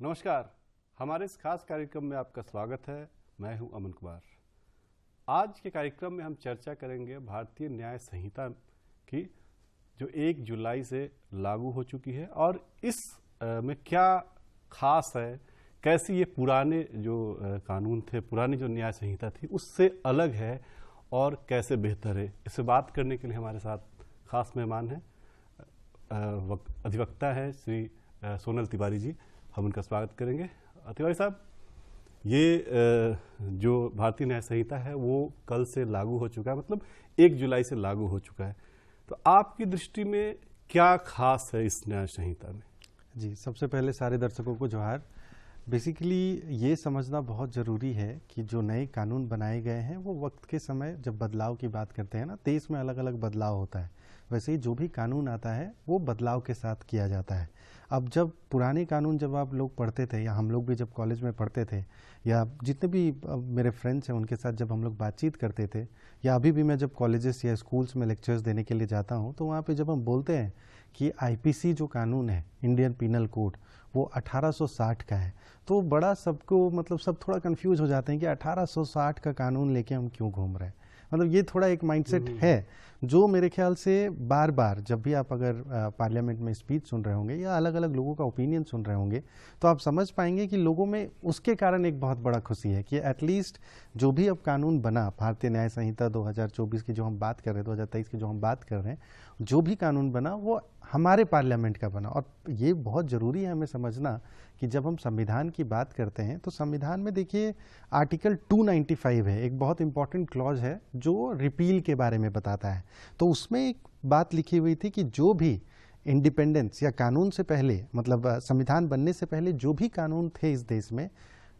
नमस्कार, हमारे इस खास कार्यक्रम में आपका स्वागत है। मैं हूं अमन कुमार। आज के कार्यक्रम में हम चर्चा करेंगे भारतीय न्याय संहिता की, जो 1 जुलाई से लागू हो चुकी है और इस में क्या खास है, कैसे ये पुराने जो कानून थे, पुरानी जो न्याय संहिता थी उससे अलग है और कैसे बेहतर है। इससे बात करने के लिए हमारे साथ खास मेहमान हैं, अधिवक्ता है श्री सोनल तिवारी जी। हम उनका स्वागत करेंगे। तिवारी साहब, ये जो भारतीय न्याय संहिता है वो कल से लागू हो चुका है, मतलब 1 जुलाई से लागू हो चुका है। तो आपकी दृष्टि में क्या खास है इस न्याय संहिता में? जी, सबसे पहले सारे दर्शकों को जोहार। बेसिकली ये समझना बहुत ज़रूरी है कि जो नए कानून बनाए गए हैं वो वक्त के समय जब बदलाव की बात करते हैं ना, देश में अलग अलग बदलाव होता है, वैसे ही जो भी कानून आता है वो बदलाव के साथ किया जाता है। अब जब पुराने कानून जब आप लोग पढ़ते थे या हम लोग भी जब कॉलेज में पढ़ते थे या जितने भी मेरे फ्रेंड्स हैं उनके साथ जब हम लोग बातचीत करते थे, या अभी भी मैं जब कॉलेजेस या स्कूल्स में लेक्चर्स देने के लिए जाता हूँ तो वहाँ पे जब हम बोलते हैं कि आईपीसी जो कानून है, इंडियन पीनल कोड, वो 1860 का है, तो बड़ा सबको मतलब सब थोड़ा कंफ्यूज हो जाते हैं कि 1860 का कानून लेके हम क्यों घूम रहे हैं। मतलब ये थोड़ा एक माइंडसेट है जो मेरे ख्याल से बार बार जब भी आप अगर पार्लियामेंट में स्पीच सुन रहे होंगे या अलग अलग लोगों का ओपिनियन सुन रहे होंगे तो आप समझ पाएंगे कि लोगों में उसके कारण एक बहुत बड़ा खुशी है कि एटलीस्ट जो भी अब कानून बना, भारतीय न्याय संहिता 2024 की जो हम बात कर रहे हैं, 2023 की जो हम बात कर रहे हैं, जो भी कानून बना वो हमारे पार्लियामेंट का बना। और ये बहुत ज़रूरी है हमें समझना कि जब हम संविधान की बात करते हैं तो संविधान में देखिए आर्टिकल 295 है, एक बहुत इंपॉर्टेंट क्लॉज है जो रिपील के बारे में बताता है। तो उसमें एक बात लिखी हुई थी कि जो भी इंडिपेंडेंस या कानून से पहले, मतलब संविधान बनने से पहले जो भी कानून थे इस देश में,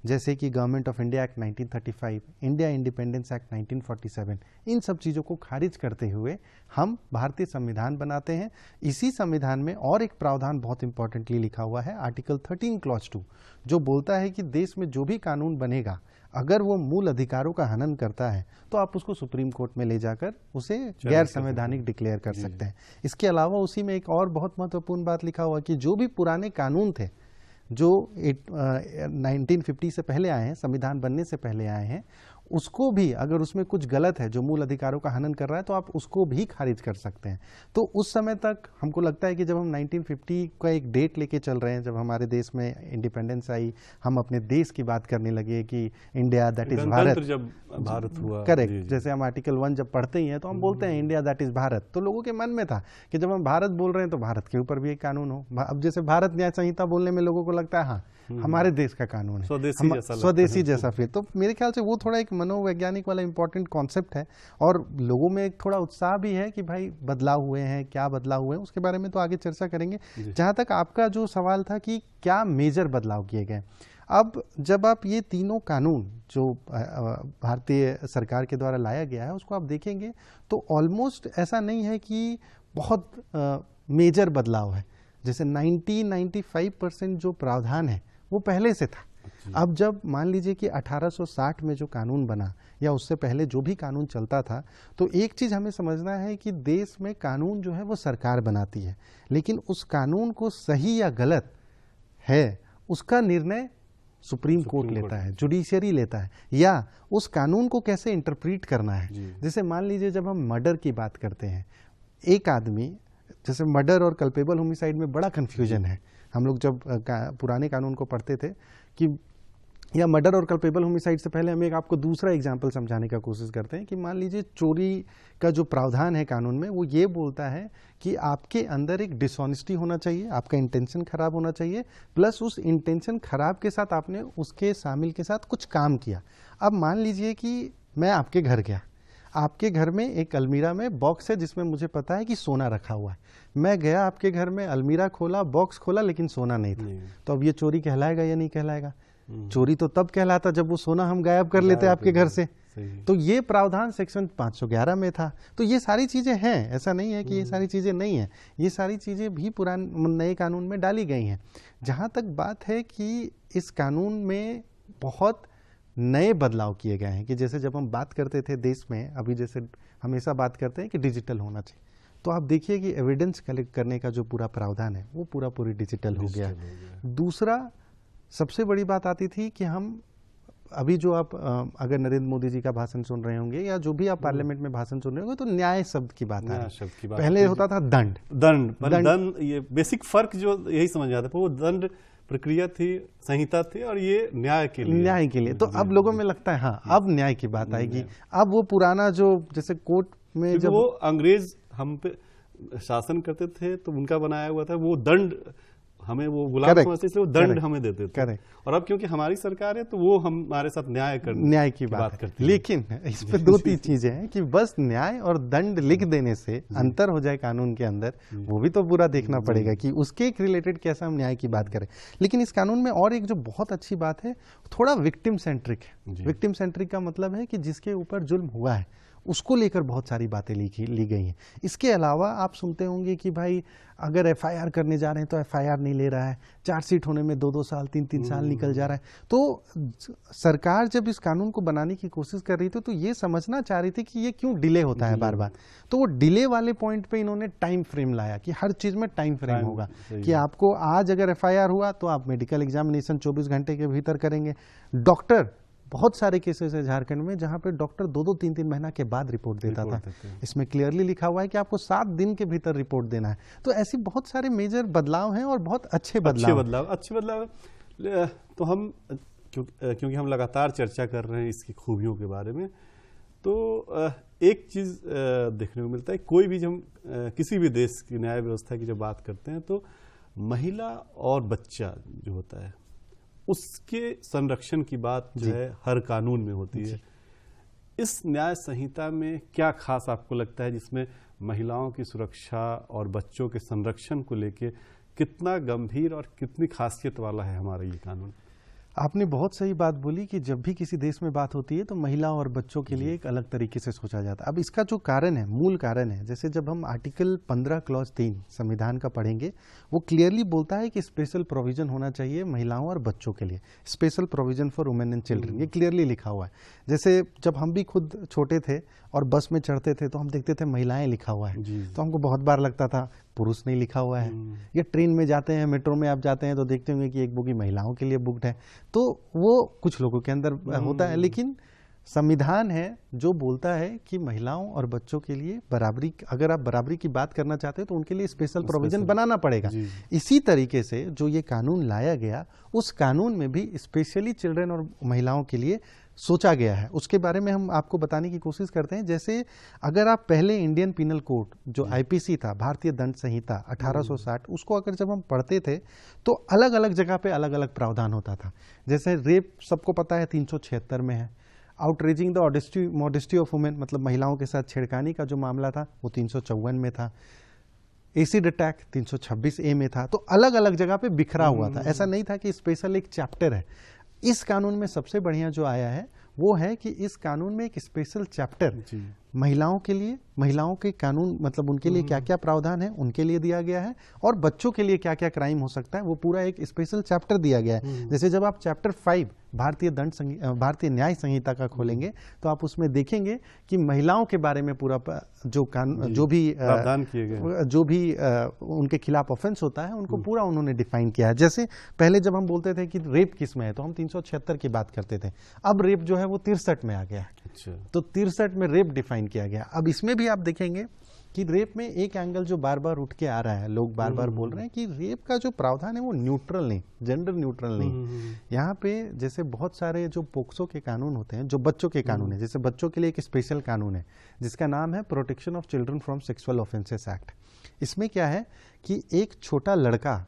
जैसे कि government of India act 1935, India independence act 1947, इन सब चीज़ों को खारिज करते हुए हम भारतीय संविधान बनाते हैं। इसी संविधान में और एक प्रावधान बहुत इंपॉर्टेंटली लिखा हुआ है, आर्टिकल 13 क्लॉज 2, जो बोलता है कि देश में जो भी कानून बनेगा अगर वो मूल अधिकारों का हनन करता है तो आप उसको सुप्रीम कोर्ट में ले जाकर उसे गैर संवैधानिक डिक्लेयर कर सकते हैं। इसके अलावा उसी में एक और बहुत महत्वपूर्ण बात लिखा हुआ कि जो भी पुराने कानून थे जो 1950 से पहले आए हैं, संविधान बनने से पहले आए हैं, उसको भी अगर उसमें कुछ गलत है, जो मूल अधिकारों का हनन कर रहा है, तो आप उसको भी खारिज कर सकते हैं। तो उस समय तक हमको लगता है कि जब हम 1950 का एक डेट लेके चल रहे हैं, जब हमारे देश में इंडिपेंडेंस आई, हम अपने देश की बात करने लगे कि इंडिया दैट इज भारत, जब भारत हुआ, करेक्ट, जैसे हम आर्टिकल 1 जब पढ़ते ही हैं तो हम बोलते हैं इंडिया दैट इज भारत। तो लोगों के मन में था कि जब हम भारत बोल रहे हैं तो भारत के ऊपर भी एक कानून हो। अब जैसे भारत न्याय संहिता बोलने में लोगों को लगता है हाँ हमारे देश का कानून है, स्वदेशी जैसा फील। तो मेरे ख्याल से वो थोड़ा एक मनोवैज्ञानिक वाला इंपॉर्टेंट कॉन्सेप्ट है और लोगों में एक थोड़ा उत्साह भी है कि भाई बदलाव हुए हैं, क्या बदलाव हुए हैं उसके बारे में तो आगे चर्चा करेंगे। जहां तक आपका जो सवाल था कि क्या मेजर बदलाव किए गए, अब जब आप ये तीनों कानून जो भारतीय सरकार के द्वारा लाया गया है उसको आप देखेंगे तो ऑलमोस्ट ऐसा नहीं है कि बहुत मेजर बदलाव है। जैसे 95% जो प्रावधान है वो पहले से था। अब जब मान लीजिए कि 1860 में जो कानून बना या उससे पहले जो भी कानून चलता था, तो एक चीज़ हमें समझना है कि देश में कानून जो है वो सरकार बनाती है, लेकिन उस कानून को सही या गलत है उसका निर्णय सुप्रीम कोर्ट लेता है, जुडिशियरी लेता है, या उस कानून को कैसे इंटरप्रीट करना है। जैसे मान लीजिए जब हम मर्डर की बात करते हैं, एक आदमी, जैसे मर्डर और कल्पेबल होमिसाइड में बड़ा कन्फ्यूजन है। हम लोग जब पुराने कानून को पढ़ते थे कि या मर्डर और कल्पेबल होमिसाइड से पहले हम एक आपको दूसरा एग्जाम्पल समझाने का कोशिश करते हैं कि मान लीजिए चोरी का जो प्रावधान है कानून में वो ये बोलता है कि आपके अंदर एक डिसऑनेस्टी होना चाहिए, आपका इंटेंशन खराब होना चाहिए, प्लस उस इंटेंशन खराब के साथ आपने उसके शामिल के साथ कुछ काम किया। अब मान लीजिए कि मैं आपके घर गया, आपके घर में एक अलमीरा में बॉक्स है जिसमें मुझे पता है कि सोना रखा हुआ है। मैं गया आपके घर में, अलमीरा खोला, बॉक्स खोला, लेकिन सोना नहीं था। तो अब ये चोरी कहलाएगा या नहीं कहलाएगा? चोरी तो तब कहलाता जब वो सोना हम गायब कर लेते आपके घर से। तो ये प्रावधान सेक्शन 511 में था। तो ये सारी चीजें हैं, ऐसा नहीं है कि ये सारी चीजें नहीं है, ये सारी चीजें भी पुराने नए कानून में डाली गई हैं। जहां तक बात है कि इस कानून में बहुत नए बदलाव किए गए हैं कि जैसे जब हम बात करते थे देश में, अभी जैसे हमेशा बात करते हैं कि डिजिटल होना चाहिए, तो आप देखिए कि एविडेंस कलेक्ट करने का जो पूरा प्रावधान है वो पूरी डिजिटल हो गया। दूसरा, सबसे बड़ी बात आती थी कि हम अभी जो आप अगर नरेंद्र मोदी जी का भाषण सुन रहे होंगे या जो भी आप पार्लियामेंट में भाषण सुन रहे होंगे तो न्याय शब्द की बात आ न्याय रही शब्द की है। बात पहले होता था दंड, दंड ये बेसिक फर्क जो यही समझ में आता है, वो दंड प्रक्रिया थी, संहिता थी, और ये न्याय के लिए। तो अब लोगों में लगता है हाँ अब न्याय की बात आएगी। अब वो पुराना जो जैसे कोर्ट में जब वो अंग्रेज हम पे शासन करते थे तो उनका बनाया हुआ था, वो दंड हमें वो गुलाम समझते, इसलिए वो दंड हमें देते थे। और अब क्योंकि हमारी सरकार है तो वो हमारे साथ न्याय की बात करती है। लेकिन इस पे दो तीन चीजें हैं कि बस न्याय और दंड लिख देने से अंतर हो जाए कानून के अंदर, वो भी तो पूरा देखना पड़ेगा कि उसके रिलेटेड कैसा हम न्याय की बात करें। लेकिन इस कानून में और एक जो बहुत अच्छी बात है, थोड़ा विक्टिम सेंट्रिक है। विक्टिम सेंट्रिक का मतलब है कि जिसके ऊपर जुल्म हुआ है उसको लेकर बहुत सारी बातें ली गई हैं। इसके अलावा आप सुनते होंगे कि भाई अगर एफआईआर करने जा रहे हैं तो एफआईआर नहीं ले रहा है, चार्जशीट होने में 2-2 साल 3-3 साल निकल जा रहा है। तो सरकार जब इस कानून को बनाने की कोशिश कर रही थी तो ये समझना चाह रही थी कि ये क्यों डिले होता है बार बार। तो वो डिले वाले पॉइंट पे इन्होंने टाइम फ्रेम लाया कि हर चीज में टाइम फ्रेम होगा कि आपको आज अगर एफआईआर हुआ तो आप मेडिकल एग्जामिनेशन 24 घंटे के भीतर करेंगे। डॉक्टर, बहुत सारे केसेस है झारखंड में जहां पे डॉक्टर 2-2 3-3 महीना के बाद रिपोर्ट देता था। इसमें क्लियरली लिखा हुआ है कि आपको 7 दिन के भीतर रिपोर्ट देना है। तो ऐसी बहुत सारे मेजर बदलाव हैं और बहुत अच्छे बदलाव। तो हम क्योंकि हम लगातार चर्चा कर रहे हैं इसकी खूबियों के बारे में, तो एक चीज देखने को मिलता है, कोई भी हम किसी भी देश की न्याय व्यवस्था की जब बात करते हैं तो महिला और बच्चा जो होता है उसके संरक्षण की बात जो है हर कानून में होती है। इस न्याय संहिता में क्या खास आपको लगता है जिसमें महिलाओं की सुरक्षा और बच्चों के संरक्षण को लेके कितना गंभीर और कितनी खासियत वाला है हमारा ये कानून? आपने बहुत सही बात बोली कि जब भी किसी देश में बात होती है तो महिला और बच्चों के लिए एक अलग तरीके से सोचा जाता है। अब इसका जो कारण है, मूल कारण है, जैसे जब हम आर्टिकल 15 क्लॉज 3 संविधान का पढ़ेंगे, वो क्लियरली बोलता है कि स्पेशल प्रोविजन होना चाहिए महिलाओं और बच्चों के लिए, special provision for women and children, ये क्लियरली लिखा हुआ है। जैसे जब हम भी खुद छोटे थे और बस में चढ़ते थे तो हम देखते थे महिलाएं लिखा हुआ है, तो हमको बहुत बार लगता था पुरुष नहीं लिखा हुआ है। या ट्रेन में जाते हैं, मेट्रो में आप जाते हैं तो देखते होंगे कि एक बोगी महिलाओं के लिए बुक्ड है। तो वो कुछ लोगों के अंदर होता है, लेकिन संविधान है जो बोलता है कि महिलाओं और बच्चों के लिए बराबरी, अगर आप बराबरी की बात करना चाहते हैं तो उनके लिए स्पेशल प्रोविजन बनाना पड़ेगा। इसी तरीके से जो ये कानून लाया गया, उस कानून में भी स्पेशली चिल्ड्रन और महिलाओं के लिए सोचा गया है। उसके बारे में हम आपको बताने की कोशिश करते हैं। जैसे अगर आप पहले इंडियन पिनल कोड जो आईपीसी था, भारतीय दंड संहिता 1860, उसको अगर जब हम पढ़ते थे तो अलग अलग जगह पे अलग अलग प्रावधान होता था। जैसे रेप सबको पता है 376 में है। Outraging the modesty of women, मतलब महिलाओं के साथ छेड़खानी का जो मामला था वो 354 में था। एसिड अटैक 326 ए में था। तो अलग अलग जगह पे बिखरा हुआ था, ऐसा नहीं था कि स्पेशल एक चैप्टर है। इस कानून में सबसे बढ़िया जो आया है वो है कि इस कानून में एक स्पेशल चैप्टर महिलाओं के लिए, महिलाओं के कानून मतलब उनके लिए क्या क्या प्रावधान है उनके लिए दिया गया है, और बच्चों के लिए क्या क्या क्राइम हो सकता है वो पूरा एक स्पेशल चैप्टर दिया गया है। जैसे जब आप चैप्टर 5 भारतीय न्याय संहिता का खोलेंगे तो आप उसमें देखेंगे कि महिलाओं के बारे में पूरा जो भी प्रावधान किए गए, जो भी उनके खिलाफ ऑफेंस होता है उनको पूरा उन्होंने डिफाइन किया है। जैसे पहले जब हम बोलते थे कि रेप किस में है तो हम 376 की बात करते थे, अब रेप जो है वो 63 में आ गया है। तो 63 में रेप डिफाइन किया गया। अब इसमें भी आप देखेंगे कि रेप में एक एंगल जो बार बार उठ के आ रहा है, लोग बार बार बोल रहे हैं कि रेप का जो प्रावधान है वो न्यूट्रल नहीं, जेंडर न्यूट्रल नहीं। यहाँ पे जैसे बहुत सारे जो पोक्सो के कानून होते हैं जो बच्चों के कानून है, जैसे बच्चों के लिए एक स्पेशल कानून है जिसका नाम है protection of children from sexual offences act. इसमें क्या है कि एक छोटा लड़का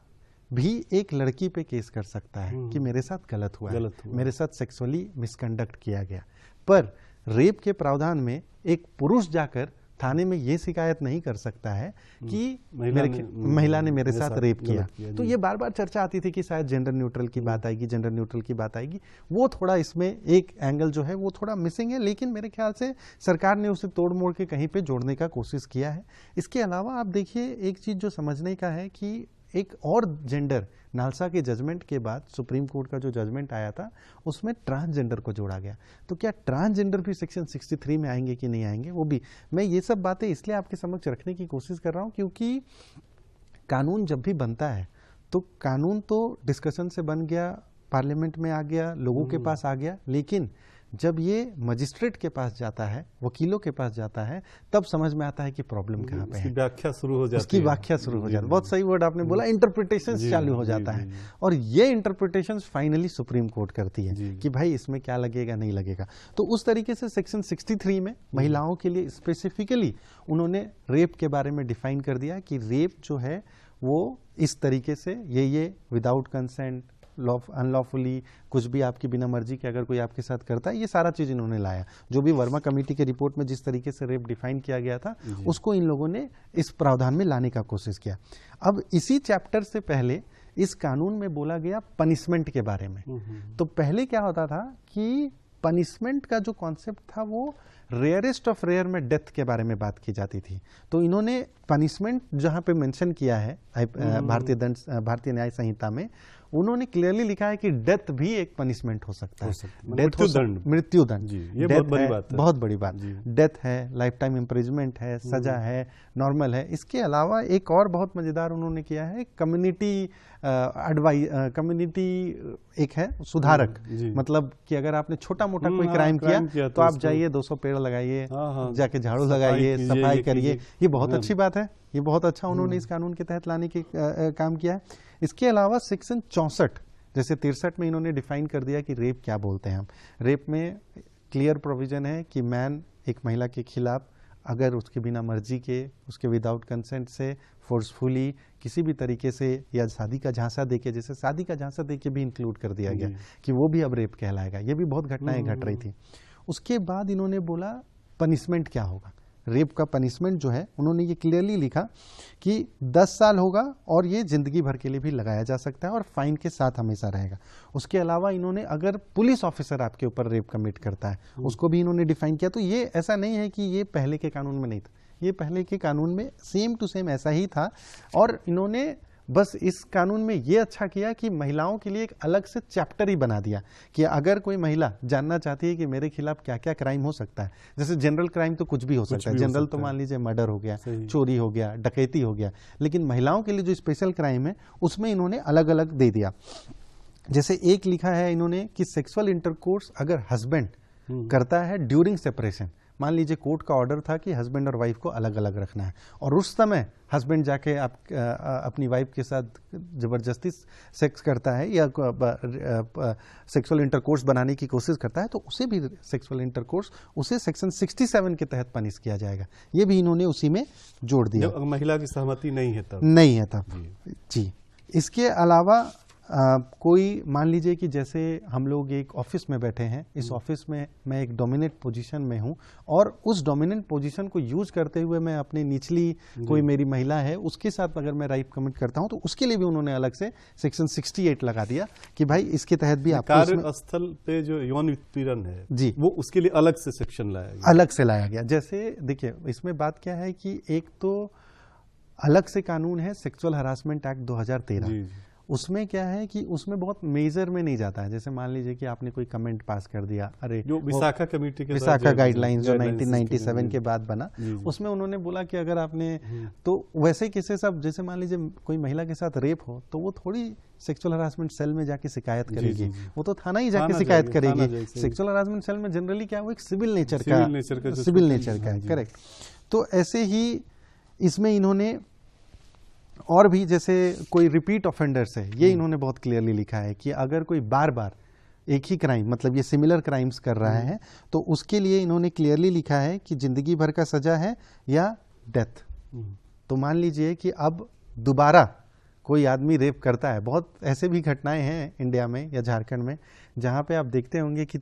भी एक लड़की पे केस कर सकता है कि मेरे साथ गलत हुआ है, मेरे साथ सेक्सुअली मिसकंडक्ट किया गया। पर रेप के प्रावधान में एक पुरुष जाकर थाने में ये शिकायत नहीं कर सकता है कि महिला ने मेरे साथ रेप किया। तो ये बार बार चर्चा आती थी कि शायद जेंडर न्यूट्रल की बात आएगी, जेंडर न्यूट्रल की बात आएगी। वो थोड़ा इसमें एक एंगल जो है वो थोड़ा मिसिंग है, लेकिन मेरे ख्याल से सरकार ने उसे तोड़ मोड़ के कहीं पे जोड़ने का कोशिश किया है। इसके अलावा आप देखिए एक चीज जो समझने का है कि एक और जेंडर, नालसा के जजमेंट के बाद सुप्रीम कोर्ट का जो जजमेंट आया था उसमें ट्रांसजेंडर को जोड़ा गया। तो क्या ट्रांसजेंडर भी सेक्शन 63 में आएंगे कि नहीं आएंगे, वो भी मैं ये सब बातें इसलिए आपके समक्ष रखने की कोशिश कर रहा हूं क्योंकि कानून जब भी बनता है तो कानून तो डिस्कशन से बन गया, पार्लियामेंट में आ गया, लोगों के पास आ गया, लेकिन जब ये मजिस्ट्रेट के पास जाता है, वकीलों के पास जाता है, तब समझ में आता है कि प्रॉब्लम कहाँ पे है। व्याख्या शुरू हो जाती है, उसकी व्याख्या शुरू हो जाती है। बहुत सही वर्ड आपने बोला, इंटरप्रिटेशंस चालू हो जाता है। और ये इंटरप्रिटेशंस फाइनली सुप्रीम कोर्ट करती है कि भाई इसमें क्या लगेगा, नहीं लगेगा। तो उस तरीके से सेक्शन 63 में महिलाओं के लिए स्पेसिफिकली उन्होंने रेप के बारे में डिफाइन कर दिया कि रेप जो है वो इस तरीके से ये विदाउट कंसेंट, अनलॉफुली, कुछ भी आपकी बिना मर्जी के अगर कोई आपके साथ करता है, ये सारा चीज इन्होंने लाया। जो भी वर्मा कमेटी के रिपोर्ट में जिस तरीके से रेप डिफाइन किया गया था, उसको इन लोगों ने इस प्रावधान में लाने का कोशिश किया। अब इसी चैप्टर से पहले इस कानून में बोला गया पनिशमेंट के बारे में। तो पहले क्या होता था कि पनिशमेंट का जो कॉन्सेप्ट था वो रेयरेस्ट ऑफ रेयर में डेथ के बारे में बात की जाती थी। तो इन्होंने पनिशमेंट जहां पे मेंशन किया है भारतीय न्याय संहिता में, उन्होंने क्लियरली लिखा है कि डेथ भी एक पनिशमेंट हो सकता है। मृत्युदंड, ये बहुत बड़ी बात है। बहुत बड़ी बात। डेथ है, लाइफ टाइम इम्प्रिजमेंट है, सजा है, नॉर्मल है। इसके अलावा एक और बहुत मजेदार उन्होंने किया है, कम्युनिटी एक है सुधारक, मतलब कि अगर आपने छोटा मोटा कोई क्राइम किया तो आप जाइए 200 पेड़ लगाइए, जाके झाड़ू लगाइए, सफाई करिए। ये बहुत अच्छी बात है, ये बहुत अच्छा उन्होंने इस कानून के तहत लाने के काम किया है। इसके अलावा सेक्शन 64, जैसे 63 में इन्होंने डिफाइन कर दिया कि रेप क्या बोलते हैं हम। रेप में क्लियर प्रोविजन है कि मैन एक महिला के खिलाफ अगर उसके बिना मर्जी के, उसके विदाउट कंसेंट से, फोर्सफुली, किसी भी तरीके से, या शादी का झांसा देके, जैसे शादी का झांसा देके भी इंक्लूड कर दिया गया कि वो भी अब रेप कहलाएगा। ये भी बहुत घटनाएं घट रही थी। उसके बाद इन्होंने बोला पनिशमेंट क्या होगा। रेप का पनिशमेंट जो है, उन्होंने ये क्लियरली लिखा कि 10 साल होगा और ये जिंदगी भर के लिए भी लगाया जा सकता है और फाइन के साथ हमेशा रहेगा। उसके अलावा इन्होंने अगर पुलिस ऑफिसर आपके ऊपर रेप कमिट करता है, उसको भी इन्होंने डिफाइन किया। तो ये ऐसा नहीं है कि ये पहले के कानून में नहीं था, ये पहले के कानून में सेम टू सेम ऐसा ही था। और इन्होंने बस इस कानून में ये अच्छा किया कि महिलाओं के लिए एक अलग से चैप्टर ही बना दिया कि अगर कोई महिला जानना चाहती है कि मेरे खिलाफ क्या क्या क्राइम हो सकता है, जैसे जनरल क्राइम तो कुछ भी हो सकता है, जनरल तो मान लीजिए मर्डर हो गया, चोरी हो गया, डकैती हो गया, लेकिन महिलाओं के लिए जो स्पेशल क्राइम है उसमें इन्होंने अलग अलग दे दिया। जैसे एक लिखा है इन्होंने कि सेक्सुअल इंटरकोर्स अगर हस्बैंड करता है ड्यूरिंग सेपरेशन, मान लीजिए कोर्ट का ऑर्डर था कि हस्बैंड और वाइफ को अलग अलग रखना है, और उस समय हस्बैंड जाके अपनी वाइफ के साथ जबरदस्ती सेक्स करता है या सेक्सुअल इंटरकोर्स बनाने की कोशिश करता है, तो उसे भी सेक्सुअल इंटरकोर्स, उसे सेक्शन 67 के तहत पनिश किया जाएगा। ये भी इन्होंने उसी में जोड़ दिया। जब महिला की सहमति नहीं है तब जी। इसके अलावा कोई मान लीजिए कि जैसे हम लोग एक ऑफिस में बैठे हैं, इस ऑफिस में मैं एक डोमिनेंट पोजीशन में हूं और उस डोमिनेंट पोजीशन को यूज करते हुए मैं अपनी निचली कोई मेरी महिला है उसके साथ अगर मैं रेप कमिट करता हूं, तो उसके लिए भी उन्होंने अलग से सेक्शन 68 लगा दिया कि भाई इसके तहत भी आपको कार्यस्थल पे जो यौन उत्पीड़न है जी, वो उसके लिए अलग से सेक्शन लाया गया। जैसे देखिए इसमें बात क्या है कि एक तो अलग से कानून है सेक्सुअल हरासमेंट एक्ट 2013, उसमें क्या है कि उसमें बहुत मेजर में नहीं जाता है। जैसे मान लीजिए कि आपने कोई कमेंट पास कर दिया, अरे जो विशाखा कमेटी के विशाखा गाइडलाइंस जो 1997 के बाद बना, उसमें उन्होंने बोला कि अगर आपने, तो वैसे केसेस अब जैसे मान लीजिए कोई महिला के साथ रेप हो तो वो थोड़ी सेक्सुअल हरासमेंट सेल में जाके शिकायत करेगी, वो तो थाना ही जाके शिकायत करेगी। सेक्सुअल हरासमेंट सेल में जनरली क्या, वो एक सिविल नेचर का है, करेक्ट। तो ऐसे ही इसमें इन्होंने और भी, जैसे कोई रिपीट ऑफेंडर्स है, ये इन्होंने बहुत क्लियरली लिखा है कि अगर कोई बार बार एक ही क्राइम, मतलब ये सिमिलर क्राइम्स कर रहा है, तो उसके लिए इन्होंने क्लियरली लिखा है कि जिंदगी भर का सजा है या डेथ। तो मान लीजिए कि अब दोबारा कोई आदमी रेप करता है, बहुत ऐसे भी घटनाएं हैं इंडिया में या झारखंड में जहां पे आप देखते होंगे कि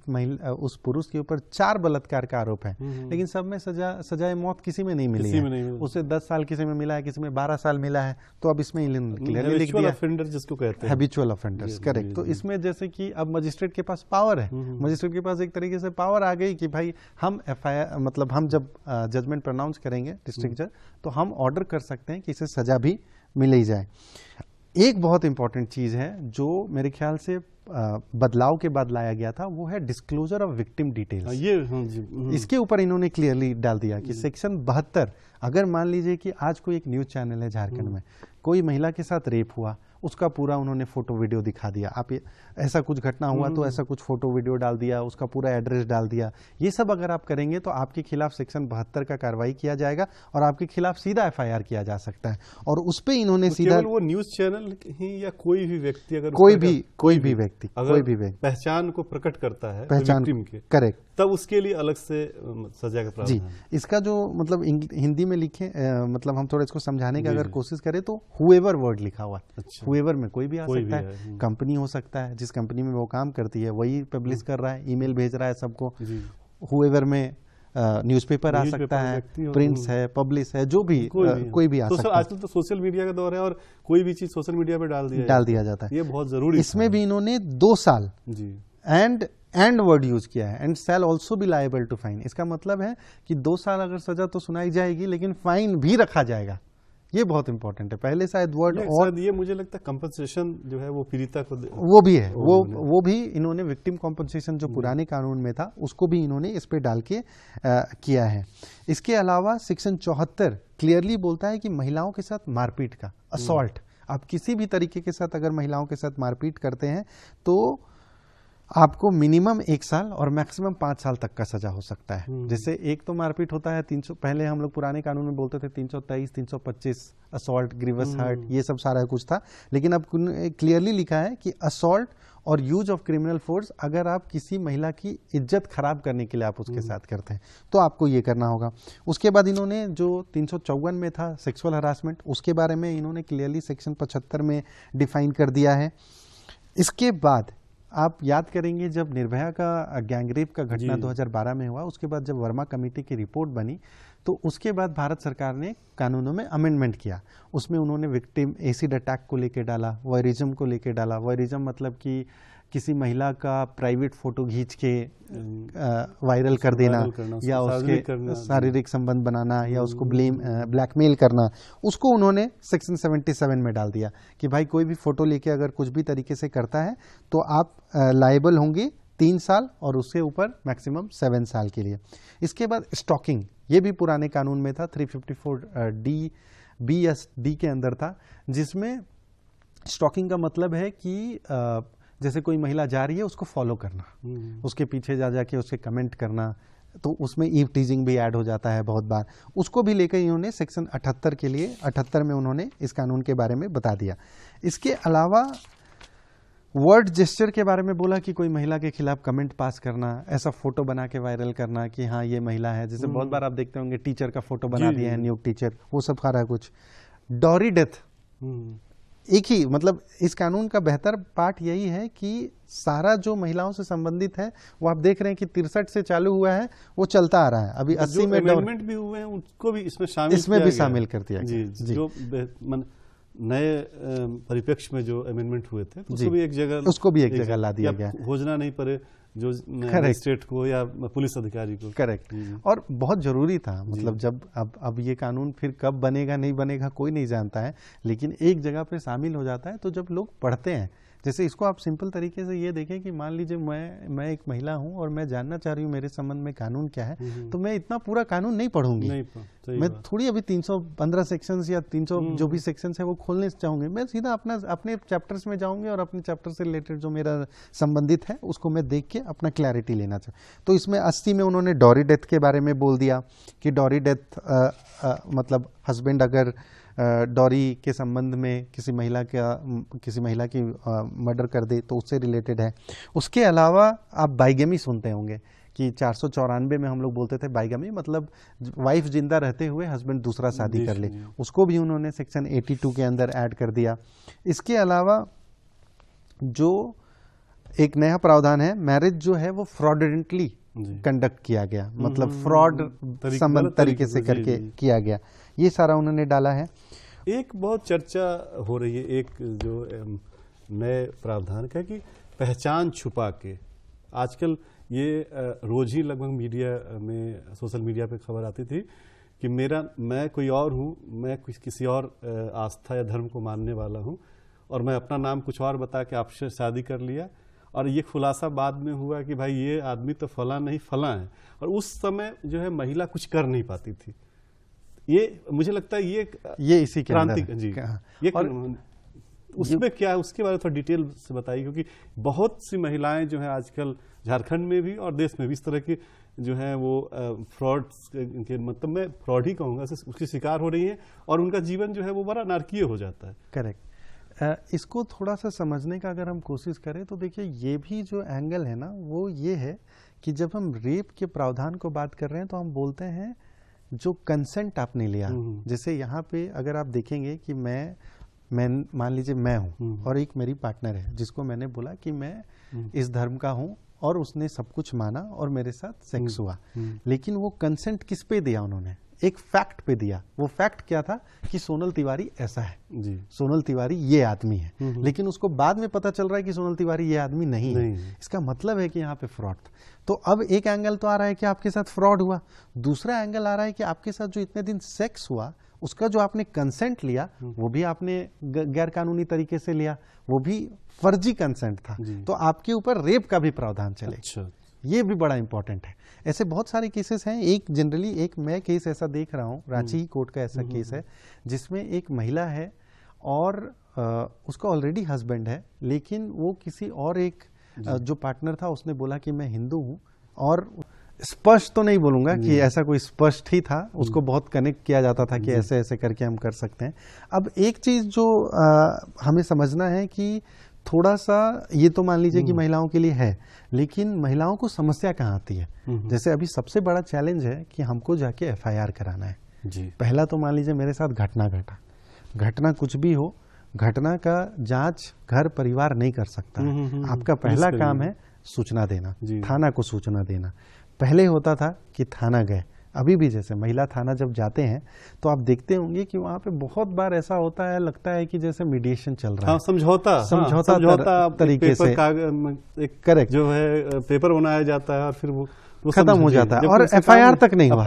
उस पुरुष के ऊपर 4 बलात्कार का आरोप है, लेकिन सब में सजाए मौत किसी में नहीं मिली है। उसे 10 साल किसी में मिला है, किसी में 12 साल मिला है। तो अब इसमें क्लियरली लिख दिया ऑफेंडर जिसको कहते हैं, हैबिचुअल ऑफेंडर्स, करेक्ट। तो इसमें जैसे कि अब मजिस्ट्रेट के पास पावर है, मजिस्ट्रेट के पास एक तरीके से पावर आ गई कि भाई हम FIR, मतलब हम जब जजमेंट प्रोनाउंस करेंगे डिस्ट्रिक्ट जज, तो हम ऑर्डर कर सकते हैं कि इसे सजा भी मिल ही जाए। एक बहुत इंपॉर्टेंट चीज है जो मेरे ख्याल से बदलाव के बाद लाया गया था, वो है डिस्क्लोजर ऑफ विक्टिम डिटेल्स। इसके ऊपर इन्होंने क्लियरली डाल दिया कि सेक्शन 72, अगर मान लीजिए कि आज कोई एक न्यूज चैनल है झारखंड में, कोई महिला के साथ रेप हुआ, उसका पूरा उन्होंने फोटो वीडियो दिखा दिया। आप ऐसा कुछ घटना हुआ तो ऐसा कुछ फोटो वीडियो डाल दिया, उसका पूरा एड्रेस डाल दिया। ये सब अगर आप करेंगे तो आपके खिलाफ सेक्शन 72 का कार्रवाई किया जाएगा और आपके खिलाफ सीधा FIR किया जा सकता है। और उस पे इन्होंने तो सीधा केवल वो न्यूज चैनल ही या कोई भी व्यक्ति अगर कोई भी व्यक्ति पहचान को प्रकट करता है पहचान विक्टिम के, करेक्ट, तब उसके लिए अलग से सजा का प्रावधान जी। है। इसका जो मतलब हिंदी में लिखे मतलब हम थोड़ा इसको समझाने की अगर कोशिश करें तो हुएवर वर्ड लिखा हुआ है। अच्छा। हुएवर में कोई भी आ कोई सकता भी है, कंपनी हो सकता है, जिस कंपनी में वो काम करती है वही पब्लिश कर रहा है, ईमेल भेज रहा है सबको। हुएवर में न्यूज़पेपर आ सकता है, प्रिंट्स है, पब्लिश है, जो भी कोई भी आ सकता है। आजकल तो सोशल मीडिया का दौर है और कोई भी चीज सोशल मीडिया पे डाल दिया जाता है। ये बहुत जरूरी। इसमें भी इन्होंने 2 साल जी एंड वर्ड यूज किया है, and shall also be liable to fine. इसका मतलब है कि 2 साल अगर सजा तो सुनाई जाएगी लेकिन फाइन भी रखा जाएगा। ये बहुत इंपॉर्टेंट है। पहले शायद वर्ड और ये मुझे लगता है कंपनसेशन जो है वो पीड़िता को वो भी है, वो भी इन्होंने विक्टिम कॉम्पनसेशन जो पुराने कानून में था उसको भी इन्होंने इस पे डाल के किया है। इसके अलावा सेक्शन 74 क्लियरली बोलता है कि महिलाओं के साथ मारपीट का, असॉल्ट, आप किसी भी तरीके के साथ अगर महिलाओं के साथ मारपीट करते हैं तो आपको मिनिमम 1 साल और मैक्सिमम 5 साल तक का सजा हो सकता है। जैसे एक तो मारपीट होता है 300, पहले हम लोग पुराने कानून में बोलते थे 323, 325 असॉल्ट, ग्रीवस हर्ट, ये सब सारा कुछ था। लेकिन अब क्लियरली लिखा है कि असॉल्ट और यूज ऑफ क्रिमिनल फोर्स, अगर आप किसी महिला की इज्जत खराब करने के लिए आप उसके साथ करते हैं तो आपको ये करना होगा। उसके बाद इन्होंने जो 354 में था सेक्सुअल हरासमेंट, उसके बारे में इन्होंने क्लियरली सेक्शन 75 में डिफाइन कर दिया है। इसके बाद आप याद करेंगे जब निर्भया का गैंगरेप का घटना 2012 में हुआ, उसके बाद जब वर्मा कमेटी की रिपोर्ट बनी तो उसके बाद भारत सरकार ने कानूनों में अमेंडमेंट किया। उसमें उन्होंने विक्टिम एसिड अटैक को लेके डाला, वॉयरिज्म को लेके डाला। वॉयरिज्म मतलब कि किसी महिला का प्राइवेट फोटो खींच के वायरल कर देना या उसके शारीरिक संबंध बनाना या उसको ब्लैकमेल करना, उसको उन्होंने सेक्शन 77 में डाल दिया कि भाई कोई भी फोटो लेके अगर कुछ भी तरीके से करता है तो आप लायबल होंगे 3 साल और उसके ऊपर मैक्सिमम 7 साल के लिए। इसके बाद स्टॉकिंग, ये भी पुराने कानून में था, 354 B के अंदर था, जिसमें स्टॉकिंग का मतलब है कि जैसे कोई महिला जा रही है उसको फॉलो करना, उसके पीछे जा जाके उसके कमेंट करना, तो उसमें ईव टीजिंग भी ऐड हो जाता है बहुत बार। उसको भी लेकर इन्होंने सेक्शन 78 के लिए 78 में उन्होंने इस कानून के बारे में बता दिया। इसके अलावा वर्ड जेस्चर के बारे में बोला कि कोई महिला के खिलाफ कमेंट पास करना, ऐसा फोटो बना के वायरल करना कि हाँ ये महिला है। जैसे बहुत बार आप देखते होंगे टीचर का फोटो बना दिया है, नियुक्त टीचर, वो सब सारा कुछ। डॉरी डेथ, एक ही मतलब इस कानून का बेहतर पार्ट यही है कि सारा जो महिलाओं से संबंधित है वो आप देख रहे हैं कि 63 से चालू हुआ है, वो चलता आ रहा है। अभी 80 में अमेंडमेंट भी हुए हैं उसको भी इसमें शामिल कर दिया गया। जी। जो नए परिप्रेक्ष्य में जो अमेंडमेंट हुए थे उसको भी एक जगह ला दिया गया, खोजना नहीं पड़े जो स्टेट को या पुलिस अधिकारी को। करेक्ट। और बहुत जरूरी था, मतलब जब अब ये कानून फिर कब बनेगा नहीं बनेगा कोई नहीं जानता है, लेकिन एक जगह पे शामिल हो जाता है तो जब लोग पढ़ते हैं, जैसे इसको आप सिंपल तरीके से ये देखें कि मान लीजिए मैं एक महिला हूं और मैं जानना चाह रही हूं मेरे संबंध में कानून क्या है, तो मैं इतना पूरा कानून नहीं पढ़ूंगी, मैं थोड़ी अभी 315 सेक्शंस या 300 जो भी सेक्शंस है वो खोलने चाहूंगी। मैं सीधा अपने चैप्टर्स में जाऊंगी और अपने चैप्टर से रिलेटेड जो मेरा संबंधित है उसको मैं देख के अपना क्लैरिटी लेना चाहूँ। तो इसमें 80 में उन्होंने डॉरी डेथ के बारे में बोल दिया कि डॉरी डेथ मतलब हस्बैंड अगर डॉरी के संबंध में किसी महिला की मर्डर कर दे तो उससे रिलेटेड है। उसके अलावा आप बाइगेमी सुनते होंगे कि 494 में हम लोग बोलते थे बाइगेमी मतलब वाइफ जिंदा रहते हुए हस्बैंड दूसरा शादी कर ले, उसको भी उन्होंने सेक्शन 82 के अंदर ऐड कर दिया। इसके अलावा जो एक नया प्रावधान है, मैरिज जो है वो फ्रॉडुलेंटली कंडक्ट किया गया, मतलब फ्रॉड संबंध तरीके से करके किया गया, ये सारा उन्होंने डाला है। एक बहुत चर्चा हो रही है एक जो नए प्रावधान का कि पहचान छुपा के, आजकल ये रोज ही लगभग मीडिया में सोशल मीडिया पे खबर आती थी कि मैं कोई और हूँ, मैं किसी और आस्था या धर्म को मानने वाला हूँ और मैं अपना नाम कुछ और बता के आपसे शादी कर लिया और ये खुलासा बाद में हुआ कि भाई ये आदमी तो फला नहीं फला है, और उस समय जो है महिला कुछ कर नहीं पाती थी। ये मुझे लगता है ये इसी के क्रांति अंदर जी है। ये और उसमें क्या है, उसके बारे में थोड़ा डिटेल से बताइए, क्योंकि बहुत सी महिलाएं जो है आजकल झारखंड में भी और देश में भी इस तरह की जो है वो फ्रॉड के मतलब मैं फ्रॉड ही कहूँगा, उसकी शिकार हो रही है और उनका जीवन जो है वो बड़ा नारकीय हो जाता है। करेक्ट। इसको थोड़ा सा समझने का अगर हम कोशिश करें तो देखिए ये भी जो एंगल है ना वो ये है कि जब हम रेप के प्रावधान को बात कर रहे हैं तो हम बोलते हैं जो कंसेंट आपने लिया। जैसे यहाँ पे अगर आप देखेंगे कि मैं मान लीजिए मैं हूँ और एक मेरी पार्टनर है जिसको मैंने बोला कि मैं इस धर्म का हूँ और उसने सब कुछ माना और मेरे साथ सेक्स हुआ, लेकिन वो कंसेंट किस पे दिया, उन्होंने एक फैक्ट पे दिया। वो फैक्ट क्या था कि सोनल तिवारी ऐसा है जी, सोनल तिवारी ये आदमी है, लेकिन उसको बाद में पता चल रहा है कि सोनल तिवारी ये आदमी नहीं है। इसका मतलब है कि यहाँ पे फ्रॉड था। तो अब एक एंगल तो आ रहा है कि आपके साथ फ्रॉड हुआ, दूसरा एंगल आ रहा है कि आपके साथ जो इतने दिन सेक्स हुआ उसका जो आपने कंसेंट लिया वो भी आपने गैर कानूनी तरीके से लिया, वो भी फर्जी कंसेंट था, तो आपके ऊपर रेप का भी प्रावधान चले। अच्छा। ये भी बड़ा इंपॉर्टेंट है। ऐसे बहुत सारे केसेस हैं। एक जनरली एक मैं केस ऐसा देख रहा हूँ, रांची कोर्ट का ऐसा केस है जिसमें एक महिला है और उसका ऑलरेडी हस्बैंड है, लेकिन वो किसी और एक जो पार्टनर था उसने बोला कि मैं हिंदू हूँ, और स्पष्ट तो नहीं बोलूंगा कि ऐसा कोई स्पष्ट ही था, उसको बहुत कनेक्ट किया जाता था कि ऐसे ऐसे करके हम कर सकते हैं। अब एक चीज जो हमें समझना है कि थोड़ा सा ये तो मान लीजिए कि महिलाओं के लिए है, लेकिन महिलाओं को समस्या कहाँ आती है। जैसे अभी सबसे बड़ा चैलेंज है कि हमको जाके FIR कराना है जी। पहला तो मान लीजिए मेरे साथ घटना घटा, घटना कुछ भी हो, घटना का जांच घर परिवार नहीं कर सकता है। आपका पहला काम है सूचना देना, थाना को सूचना देना। पहले होता था कि थाना गए, अभी भी जैसे महिला थाना जब जाते हैं तो आप देखते होंगे कि वहाँ पे बहुत बार ऐसा होता है, लगता है कि जैसे मीडिएशन चल रहा है, समझौता तरीके से एक करेक्ट जो है पेपर बनाया जाता है और फिर वो खत्म हो जाता है और FIR तक नहीं हुआ।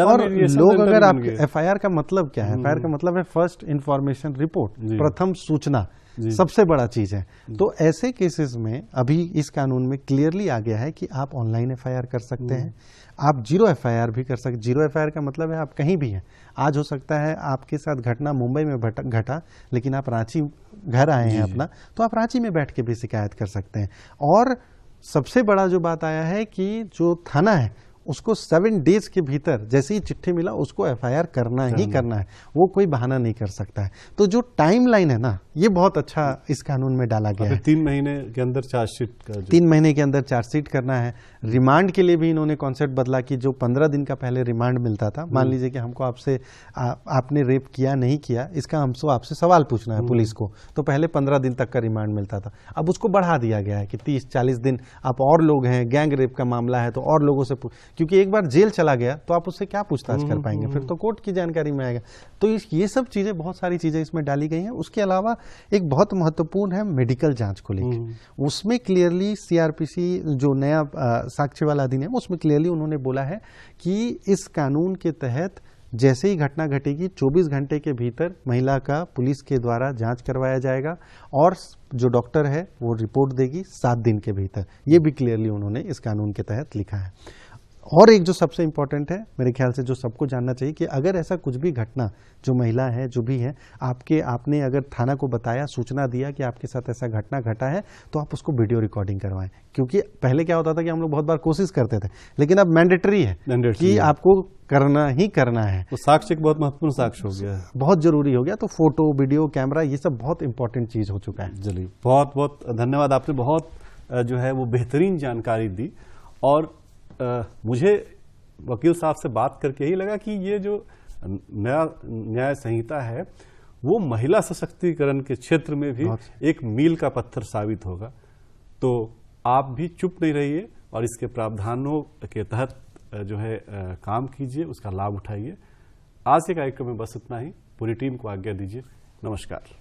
और लोग अगर आप FIR का मतलब क्या है, FIR का मतलब है फर्स्ट इंफॉर्मेशन रिपोर्ट, प्रथम सूचना, सबसे बड़ा चीज है। तो ऐसे केसेस में अभी इस कानून में क्लियरली आ गया है कि आप ऑनलाइन FIR कर सकते हैं, आप जीरो FIR भी कर सकते। जीरो FIR का मतलब है आप कहीं भी हैं। आज हो सकता है आपके साथ घटना मुंबई में घटा, लेकिन आप रांची घर आए हैं अपना, तो आप रांची में बैठ के भी शिकायत कर सकते हैं। और सबसे बड़ा जो बात आया है कि जो थाना है उसको 7 डेज के भीतर जैसे ही चिट्ठी मिला उसको FIR करना ही करना है, वो कोई बहाना नहीं कर सकता है। तो जो टाइम लाइन है ना, ये बहुत अच्छा इस कानून में डाला गया है। 3 महीने के अंदर चार्जशीट 3 महीने के अंदर चार्जशीट करना है। रिमांड के लिए भी इन्होंने कॉन्सेप्ट बदला कि जो 15 दिन का पहले रिमांड मिलता था, मान लीजिए कि हमको आपसे आपने रेप किया नहीं किया, इसका हमसे आपसे सवाल पूछना है पुलिस को, तो पहले 15 दिन तक का रिमांड मिलता था। अब उसको बढ़ा दिया गया है कि 30-40 दिन। आप और लोग हैं, गैंग रेप का मामला है तो और लोगों से, क्योंकि एक बार जेल चला गया तो आप उससे क्या पूछताछ कर पाएंगे, फिर तो कोर्ट की जानकारी में आएगा। तो ये सब चीजें, बहुत सारी चीजें इसमें डाली गई हैं। उसके अलावा एक बहुत महत्वपूर्ण है मेडिकल जांच को लेकर। उसमें क्लियरली CRPC जो नया साक्ष्य वाला अधिनियम, उसमें क्लियरली उन्होंने बोला है कि इस कानून के तहत जैसे ही घटना घटेगी 24 घंटे के भीतर महिला का पुलिस के द्वारा जांच करवाया जाएगा और जो डॉक्टर है वो रिपोर्ट देगी 7 दिन के भीतर। ये भी क्लियरली उन्होंने इस कानून के तहत लिखा है। और एक जो सबसे इंपॉर्टेंट है मेरे ख्याल से, जो सबको जानना चाहिए, कि अगर ऐसा कुछ भी घटना, जो महिला है जो भी है, आपने अगर थाना को बताया, सूचना दिया कि आपके साथ ऐसा घटना घटा है, तो आप उसको वीडियो रिकॉर्डिंग करवाएं। क्योंकि पहले क्या होता था कि हम लोग बहुत बार कोशिश करते थे, लेकिन अब मैंडेटरी है कि आपको करना ही करना है। तो साक्ष्य एक बहुत महत्वपूर्ण साक्ष्य हो गया है, बहुत जरूरी हो गया। तो फोटो, वीडियो, कैमरा, ये सब बहुत इंपॉर्टेंट चीज हो चुका है। चलिए, बहुत बहुत धन्यवाद। आपने बहुत जो है वो बेहतरीन जानकारी दी और मुझे वकील साहब से बात करके यही लगा कि ये जो नया न्याय संहिता है वो महिला सशक्तिकरण के क्षेत्र में भी एक मील का पत्थर साबित होगा। तो आप भी चुप नहीं रहिए और इसके प्रावधानों के तहत जो है काम कीजिए, उसका लाभ उठाइए। आज के कार्यक्रम में बस इतना ही। पूरी टीम को आज्ञा दीजिए। नमस्कार।